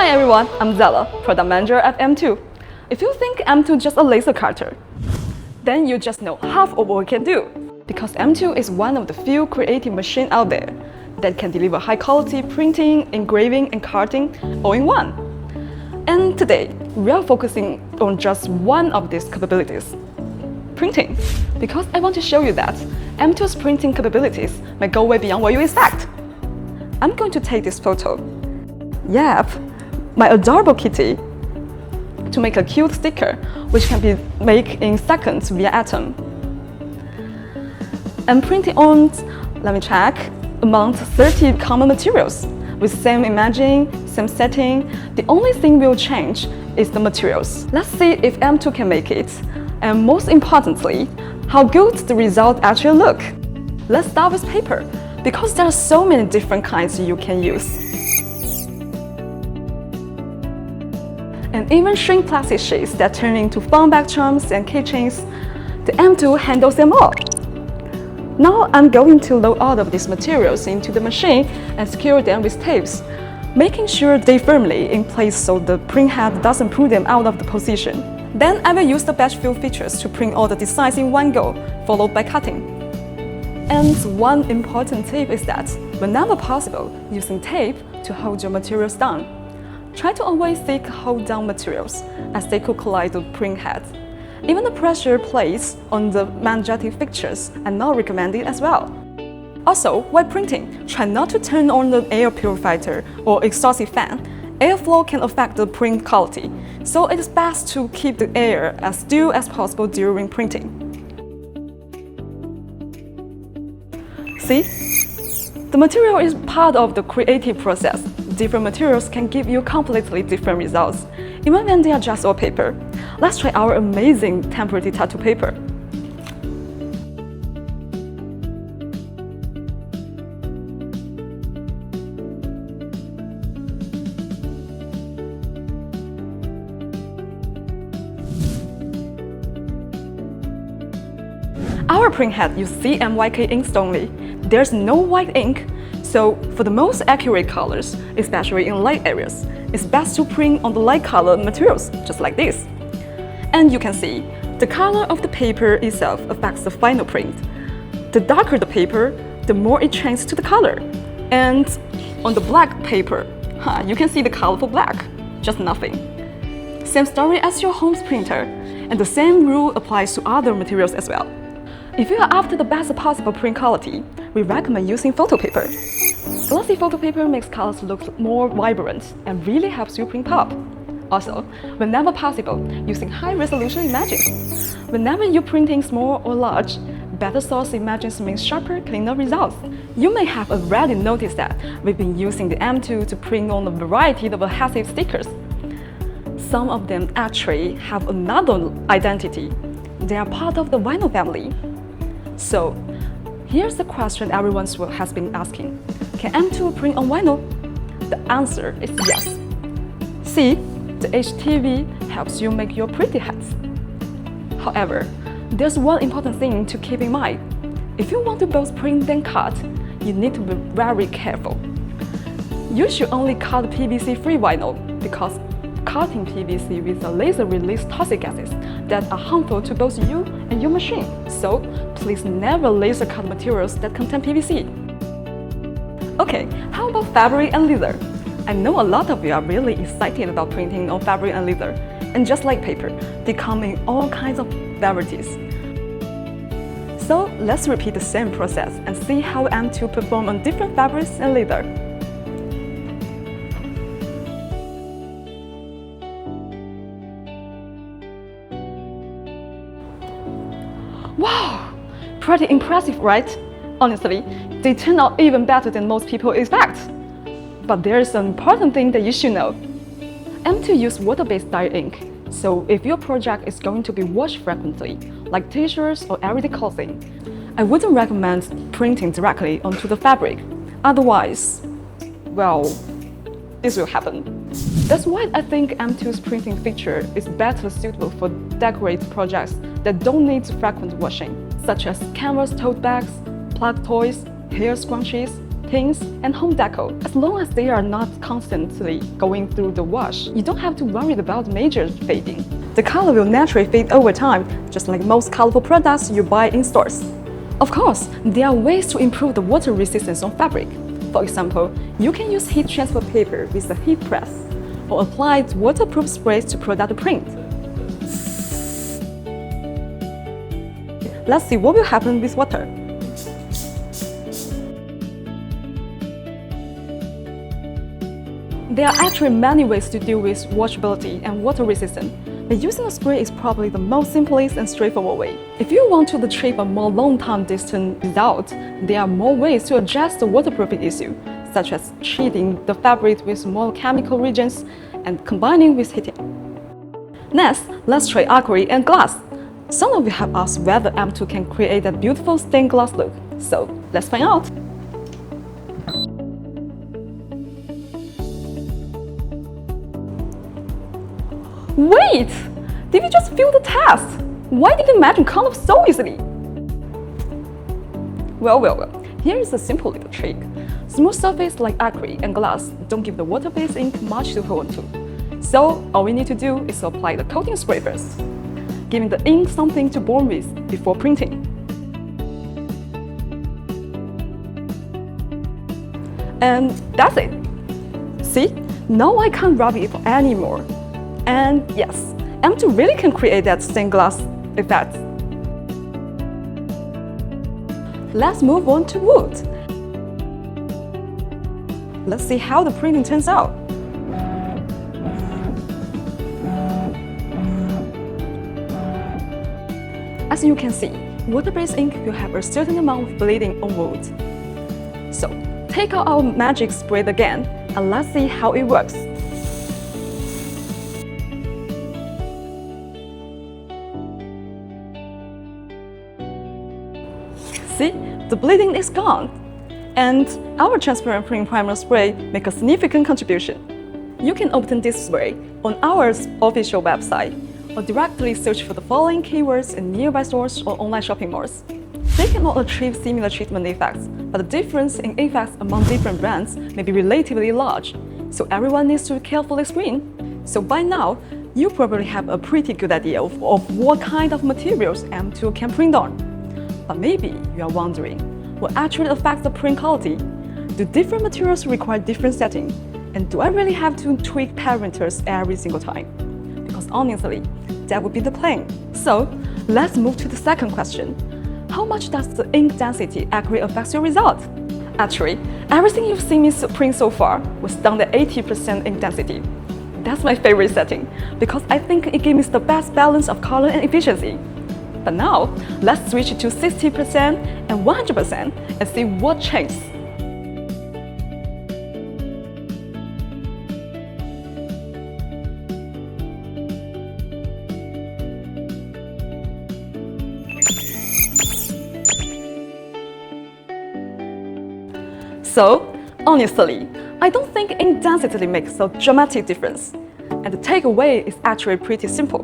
Hi everyone, I'm Zella, Product Manager at M2. If you think M2 is just a laser cutter, then you just know half of what we can do. Because M2 is one of the few creative machines out there that can deliver high-quality printing, engraving, and cutting all in one. And today, we are focusing on just one of these capabilities, printing. Because I want to show you that M2's printing capabilities may go way beyond what you expect. I'm going to take this photo. Yep, my adorable kitty, to make a cute sticker, which can be made in seconds via Atom. I'm printing on, let me check, among 30 common materials with same imaging, same setting. The only thing we'll change is the materials. Let's see if M2 can make it, and most importantly, how good the result actually look. Let's start with paper, because there are so many different kinds you can use. And even shrink plastic sheets that turn into fun bag charms and keychains, the M2 handles them all. Now I'm going to load all of these materials into the machine and secure them with tapes, making sure they firmly in place so the print head doesn't pull them out of the position. Then I will use the batch fill features to print all the designs in one go, followed by cutting. And one important tip is that, whenever possible, using tape to hold your materials down. Try to avoid thick hold-down materials, as they could collide the print head. Even the pressure plates on the magnetic fixtures are not recommended as well. Also, while printing, try not to turn on the air purifier or exhaust fan. Airflow can affect the print quality, so it is best to keep the air as still as possible during printing. See? The material is part of the creative process. Different materials can give you completely different results, even when they are just all paper. Let's try our amazing temporary tattoo paper. Our print head uses CMYK inks only. There's no white ink, so for the most accurate colors, especially in light areas, it's best to print on the light colored materials, just like this. And you can see, the color of the paper itself affects the final print. The darker the paper, the more it changes to the color. And on the black paper, you can see the colorful black, just nothing. Same story as your home's printer, and the same rule applies to other materials as well. If you are after the best possible print quality, we recommend using photo paper. Glossy photo paper makes colors look more vibrant and really helps you print pop. Also, whenever possible, using high-resolution images. Whenever you're printing small or large, better source images means sharper, cleaner results. You may have already noticed that we've been using the M2 to print on a variety of adhesive stickers. Some of them actually have another identity. They are part of the vinyl family. So, here's the question everyone has been asking. Can M2 print on vinyl? The answer is yes. See, the HTV helps you make your pretty hats. However, there's one important thing to keep in mind. If you want to both print and cut, you need to be very careful. You should only cut PVC-free vinyl because cutting PVC with a laser releases toxic gases that are harmful to both you and your machine. So, please never laser cut materials that contain PVC. Okay, how about fabric and leather? I know a lot of you are really excited about printing on fabric and leather. And just like paper, they come in all kinds of varieties. So, let's repeat the same process and see how M2 performs on different fabrics and leather. Wow! Pretty impressive, right? Honestly, they turn out even better than most people expect. But there's an important thing that you should know. M2 uses water-based dye ink, so if your project is going to be washed frequently, like t-shirts or everyday clothing, I wouldn't recommend printing directly onto the fabric. Otherwise, well, this will happen. That's why I think M2's printing feature is better suitable for decorative projects that don't need frequent washing, such as canvas tote bags, plug toys, hair scrunchies, tints, and home decor. As long as they are not constantly going through the wash, you don't have to worry about major fading. The color will naturally fade over time, just like most colorful products you buy in stores. Of course, there are ways to improve the water resistance on fabric. For example, you can use heat transfer paper with a heat press, or apply waterproof sprays to product the print. Let's see what will happen with water. There are actually many ways to deal with washability and water resistance, but using a spray is probably the most simplest and straightforward way. If you want to achieve a more long-term distance result, there are more ways to address the waterproofing issue, such as treating the fabric with more chemical reagents and combining with heating. Next, let's try acrylic and glass. Some of you have asked whether M2 can create that beautiful stained glass look, so let's find out. Wait! Did you just fail the test? Why did the magic come up so easily? Well, here is a simple little trick. Smooth surface like acrylic and glass don't give the water-based ink much to hold on to. So all we need to do is apply the coating spray first, giving the ink something to bond with before printing. And that's it. See? Now I can't rub it anymore. And yes, M2 really can create that stained glass effect. Let's move on to wood. Let's see how the printing turns out. As you can see, water-based ink will have a certain amount of bleeding on wood. So, take out our magic spray again, and let's see how it works. See, the bleeding is gone. And our transparent print primer spray makes a significant contribution. You can obtain this spray on our official website, or directly search for the following keywords in nearby stores or online shopping malls. They cannot achieve similar treatment effects, but the difference in effects among different brands may be relatively large, so everyone needs to carefully screen. So by now, you probably have a pretty good idea of what kind of materials M2 can print on. But maybe you are wondering, what actually affects the print quality? Do different materials require different settings? And do I really have to tweak parameters every single time? Because honestly, that would be the plan. So, let's move to the second question. How much does the ink density actually affect your result? Actually, everything you've seen me print so far was done at 80% ink density. That's my favorite setting, because I think it gives me the best balance of color and efficiency. But now, let's switch it to 60% and 100% and see what changes. So, honestly, I don't think ink density makes a dramatic difference. And the takeaway is actually pretty simple.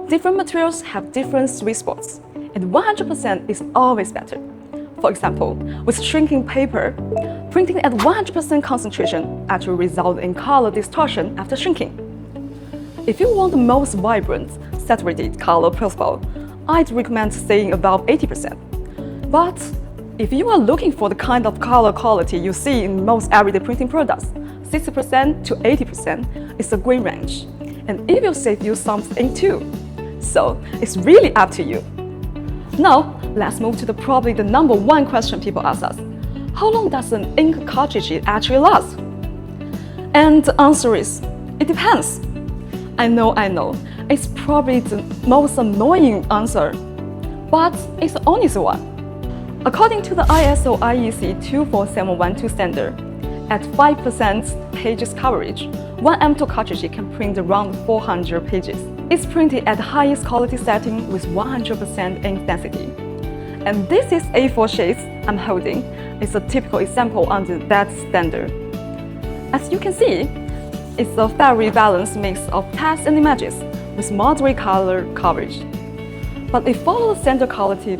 Different materials have different sweet spots, and 100% is always better. For example, with shrinking paper, printing at 100% concentration actually results in color distortion after shrinking. If you want the most vibrant, saturated color profile, I'd recommend staying above 80%. But if you are looking for the kind of color quality you see in most everyday printing products, 60% to 80% is a great range, and it will save you some ink too. So it's really up to you. Now, let's move to probably the number one question people ask us. How long does an ink cartridge actually last? And the answer is, it depends. I know, it's probably the most annoying answer, but it's the honest one. According to the ISO IEC 24712 standard, at 5% pages coverage, one M2 cartridge can print around 400 pages. It's printed at the highest quality setting with 100% ink density. And this is A4 sheets I'm holding. It's a typical example under that standard. As you can see, it's a very balanced mix of text and images with moderate color coverage. But it follows standard quality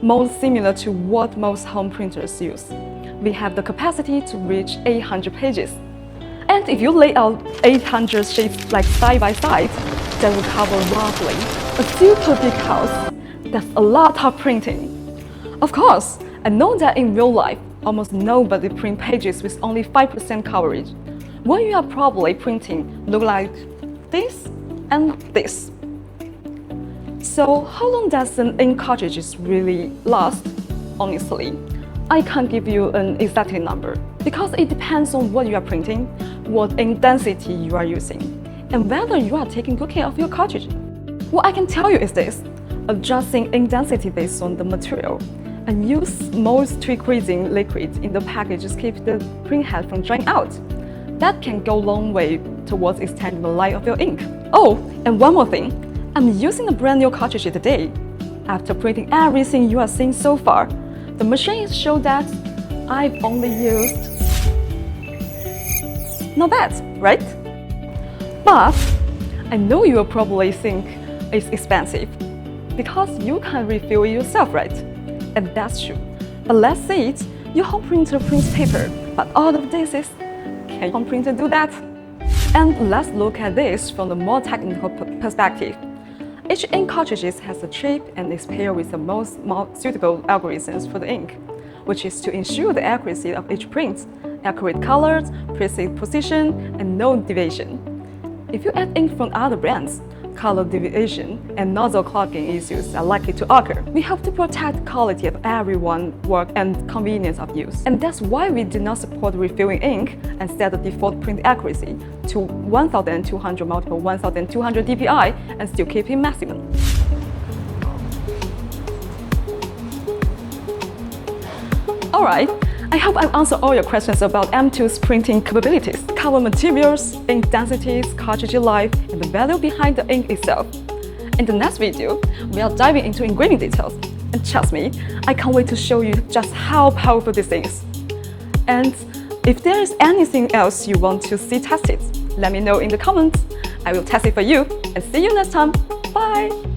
most similar to what most home printers use, we have the capacity to reach 800 pages. And if you lay out 800 sheets like side by side, that will cover roughly a super big house. That's a lot of printing. Of course, I know that in real life, almost nobody print pages with only 5% coverage. What you are probably printing look like this and this. So how long does an ink cartridge really last? Honestly, I can't give you an exact number because it depends on what you are printing, what ink density you are using, and whether you are taking good care of your cartridge. What I can tell you is this: adjusting ink density based on the material, and use moisture-decreasing liquid in the package to keep the print head from drying out. That can go a long way towards extending the life of your ink. Oh, and one more thing. I'm using a brand new cartridge today. After printing everything you are seeing so far, the machine shows that I've only used... Not bad, right? But I know you will probably think it's expensive because you can't refill it yourself, right? And that's true. But let's say your home printer prints paper, but all of this is, can your home printer do that? And let's look at this from the more technical perspective. Each ink cartridge has a chip and is paired with the most suitable algorithms for the ink, which is to ensure the accuracy of each print, accurate colors, precise position, and no deviation. If you add ink from other brands, color deviation and nozzle clogging issues are likely to occur. We have to protect the quality of everyone's work and convenience of use. And that's why we do not support refilling ink and set the default print accuracy to 1200 multiple 1200 dpi and still keep it maximum. Alright, I hope I've answered all your questions about M2's printing capabilities, cover materials, ink densities, cartridge life, and the value behind the ink itself. In the next video, we are diving into engraving details. And trust me, I can't wait to show you just how powerful this is. And if there is anything else you want to see tested, let me know in the comments. I will test it for you, and see you next time. Bye!